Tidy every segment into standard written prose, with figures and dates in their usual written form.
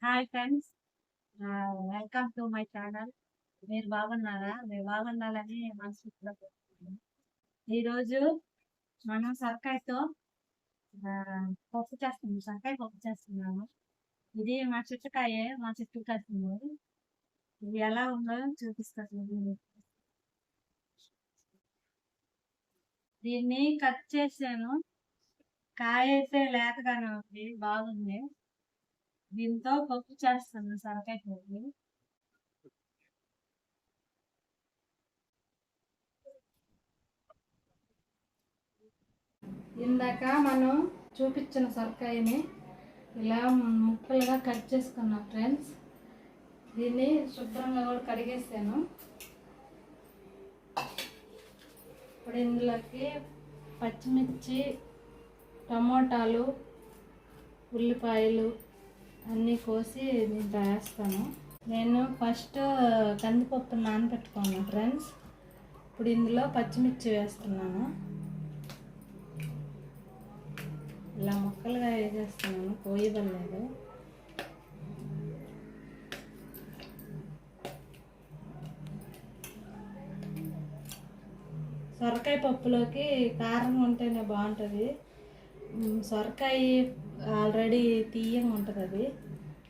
Hi friends, welcome to my channel. మీరు బాగున్నారా? మీరు బాగుండాలని మనస్ఫూర్తిగా కోరుకుంటున్నాను. ఈరోజు మనం సొరకాయతో పప్పు చేస్తున్నాం. సొరకాయ పప్పు చేస్తున్నాము. ఇది మా చుట్టకాయే, మా చుట్టూ కాసింది. ఇది ఎలా ఉందో చూపిస్తాను. దీన్ని కట్ చేసాను. కాయ అయితే లేతగానే ఉంది, బాగుంది. దీంతో పప్పు చేస్తాను, సొరకాయ పప్పు. ఇందాక మనం చూపించిన సొరకాయని ఇలా ముక్కలుగా కట్ చేసుకున్నాం ఫ్రెండ్స్. దీన్ని శుభ్రంగా కూడా కడిగేసాను. ఇప్పుడు ఇందులోకి పచ్చిమిర్చి, టమోటాలు, ఉల్లిపాయలు అన్నీ కోసి దీంట్లో వేస్తాను. నేను ఫస్ట్ కందిపప్పు నానబెట్టుకున్నాను ఫ్రెండ్స్. ఇప్పుడు ఇందులో పచ్చిమిర్చి వేస్తున్నాను. ఇలా ముక్కలుగా వేసేస్తున్నాను, కోయబడలేదు. సొరకాయ పప్పులోకి కారం ఉంటేనే బాగుంటుంది. సొరకాయ ఆల్రెడీ తీయంగా ఉంటుంది అది,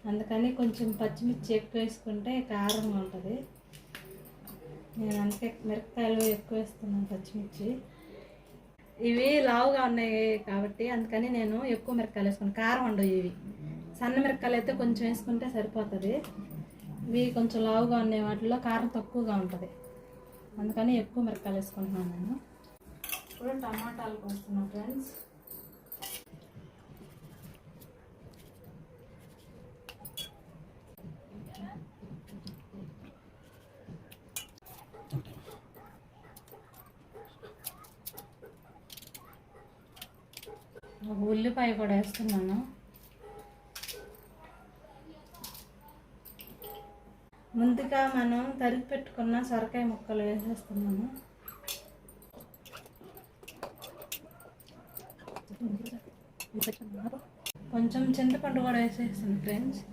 అందుకని కొంచెం పచ్చిమిర్చి ఎక్కువ వేసుకుంటే కారంగా ఉంటుంది. నేను అంతే మిరపకాయలు ఎక్కువ వేస్తున్నాను, పచ్చిమిర్చి. ఇవి లావుగా ఉన్నాయి కాబట్టి అందుకని నేను ఎక్కువ మిరపకాయలు వేసుకున్నాను. కారం ఉండవు ఇవి. సన్న మిరపకాయలు అయితే కొంచెం వేసుకుంటే సరిపోతుంది. ఇవి కొంచెం లావుగా ఉన్నాయి, వాటిలో కారం తక్కువగా ఉంటుంది, అందుకని ఎక్కువ మిరపకాయలు వేసుకుంటున్నాను నేను. ఇప్పుడు టమాటాలు కోస్తున్నాను ఫ్రెండ్స్. ఉల్లిపాయ కూడా వేస్తున్నాను. ముందుగా మనం తరిగి పెట్టుకున్న సొరకాయ ముక్కలు వేసేస్తున్నాము. కొంచెం చింతపండు కూడా వేసేస్తాను ఫ్రెండ్స్.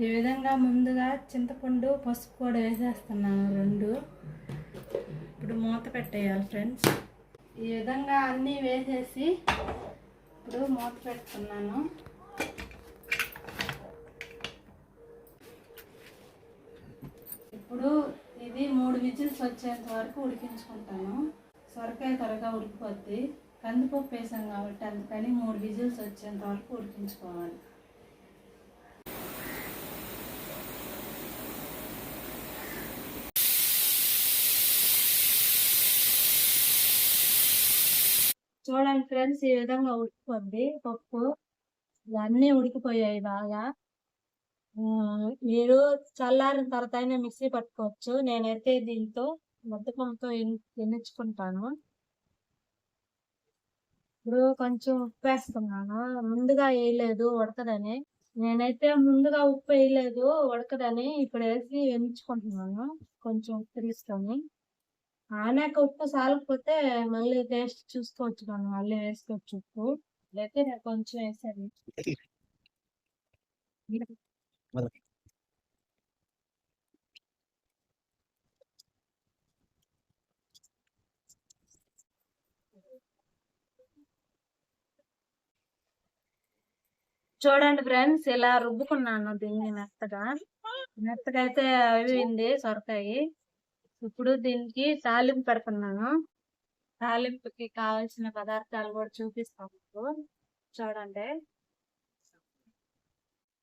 ఈ విధంగా ముందుగా చింతపండు, పసుపు కూడా వేసేస్తున్నాను రెండు. ఇప్పుడు మూత పెట్టేయాలి ఫ్రెండ్స్. ఈ విధంగా అన్నీ వేసేసి ఇప్పుడు మూత పెట్టుకున్నాను. ఇప్పుడు ఇది 3 విజిల్స్ వచ్చేంత వరకు ఉడికించుకుంటాను. సొరకాయ త్వరగా ఉడికిపోద్ది, కందిపప్పు వేసాం కాబట్టి అందుకని 3 విజిల్స్ వచ్చేంత వరకు ఉడికించుకోవాలి. చూడండి ఫ్రెండ్స్, ఈ విధంగా ఉడికిపోద్ది పప్పు. ఇవన్నీ ఉడికిపోయాయి బాగా. మీరు చల్లారిన తర్వాత అయినా మిక్సీ పట్టుకోవచ్చు. నేనైతే దీంతో మొత్తకంతో ఎన్నించుకుంటాను. ఇప్పుడు కొంచెం ఉప్పు వేస్తున్నాను. ముందుగా వేయలేదు ఉడకదని. నేనైతే ముందుగా ఉప్పు వేయలేదు ఉడకదని. ఇప్పుడు వేసి ఎన్నించుకుంటున్నాను కొంచెం ఉప్పు తీసుకొని. ఆనాక ఉప్పు సాలకపోతే మళ్ళీ టేస్ట్ చూసుకోవచ్చు, మనం మళ్ళీ వేసుకోవచ్చు ఉప్పు. అయితే నేను కొంచెం వేసాను. చూడండి ఫ్రెండ్స్, ఇలా రుబ్బుకున్నాను దీన్ని మెత్తగా. మెత్తగా అయితే అయింది సొరకాయ. ఇప్పుడు దీనికి తాలింపు పెడుతున్నాను. తాలింపుకి కావాల్సిన పదార్థాలు కూడా చూపిస్తాము చూడండి.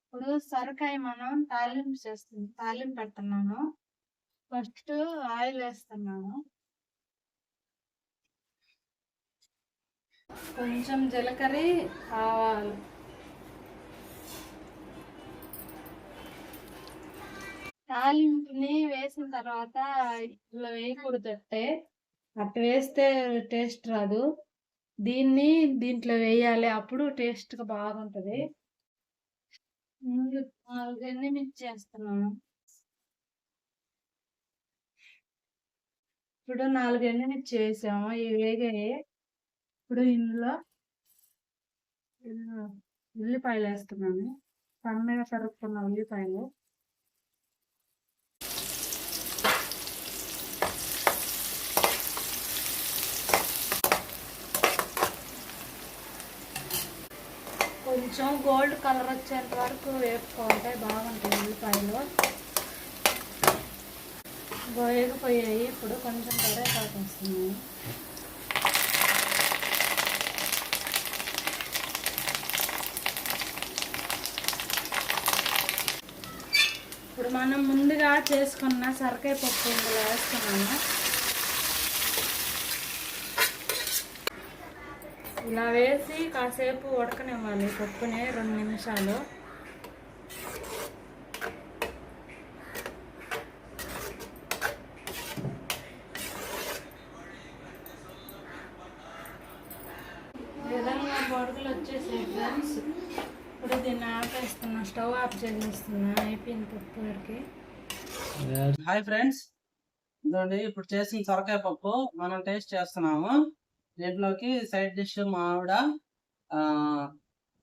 ఇప్పుడు సొరకాయ మనం తాలింపు పెడుతున్నాను. ఫస్ట్ ఆయిల్ వేస్తున్నాను. కొంచెం జీలకర్ర, ఆవాలు. తాలింపుని వేసిన తర్వాత ఇలా వేయకూడదు, అట్ట వేస్తే టేస్ట్ రాదు. దీంట్లో వేయాలి, అప్పుడు టేస్ట్గా బాగుంటుంది. 4 ఎండుమిర్చి వేస్తున్నాను. ఇప్పుడు 4 ఎండుమిర్చి వేసాము, ఇవి వేగాయి. ఇప్పుడు ఇందులో ఉల్లిపాయలు వేస్తున్నాను. సన్నగా తరుక్కున్న ఉల్లిపాయలు. కొంచెం గోల్డ్ కలర్ వచ్చేంత వరకు వేపుకుంటే బాగుంటాయి ఉల్లిపాయలు. వేగిపోయాయి. ఇప్పుడు కొంచెం కరివేపాకు వస్తున్నాయి. ఇప్పుడు మనం ముందుగా చేసుకున్న సొరకాయ పప్పు ఇందులో వేస్తున్నాము. ఇలా వేసి కాసేపు ఉడకనివ్వాలి పప్పుని 2 నిమిషాలు. ఈ విధంగా బొడుగులు వచ్చేసాయి ఫ్రెండ్స్. ఇప్పుడు దీన్ని ఆపేస్తున్నా, స్టవ్ ఆఫ్ చేసేస్తున్నా. అయిపోయింది పప్పు వరకు. హాయ్ ఫ్రెండ్స్, ఇదండి ఇప్పుడు చేసిన సొరకాయ పప్పు మనం టేస్ట్ చేస్తున్నాము. దీంట్లోకి సైడ్ డిష్ మా ఆవిడ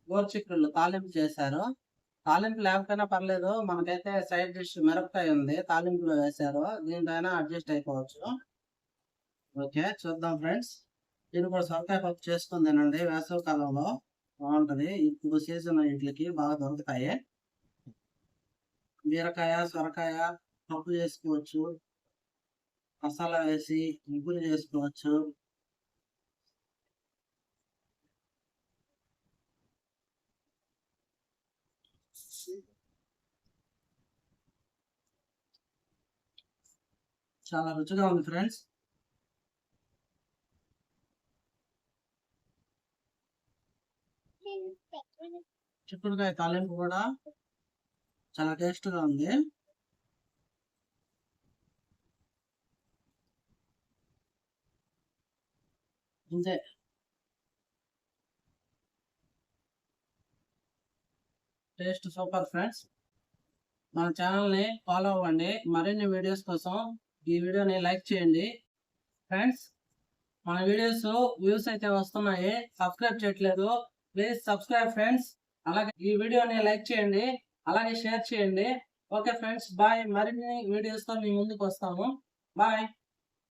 గోరుచిక్కుళ్ళు తాలింపు చేశారు. తాలింపు లేకపోయినా పర్లేదు, మనకైతే సైడ్ డిష్ మిరపకాయ ఉంది, తాలింపులో వేశారు. దీంట్లో అడ్జస్ట్ అయిపోవచ్చు. ఓకే, చూద్దాం ఫ్రెండ్స్. దీన్ని కూడా సొరకాయ పప్పు చేసుకుని తినండి. వేసవి కాలంలో బాగుంటది. ఇప్పుడు సీజన్ వీటికి బాగా దొరుకుతాయి. బీరకాయ, సొరకాయ పప్పు చేసుకోవచ్చు. మసాలా వేసి ముగ్గులు చేసుకోవచ్చు. చాలా రుచిగా ఉంది ఫ్రెండ్స్. చిక్కుడుకాయ తాలింపు కూడా చాలా టేస్ట్గా ఉంది. అంతే, టేస్ట్ సూపర్ ఫ్రెండ్స్. మన ఛానల్ని ఫాలో అవ్వండి. మరిన్ని వీడియోస్ కోసం ఈ వీడియోని లైక్ చేయండి ఫ్రెండ్స్. మన వీడియోస్ వ్యూస్ అయితే వస్తున్నాయి, సబ్స్క్రైబ్ చేయట్లేదు. Please subscribe friends. అలాగే ఈ వీడియోని లైక్ చేయండి, అలాగే షేర్ చేయండి. Okay friends, bye. మరిన్ని వీడియోస్తో మీ ముందుకు వస్తాము. బాయ్.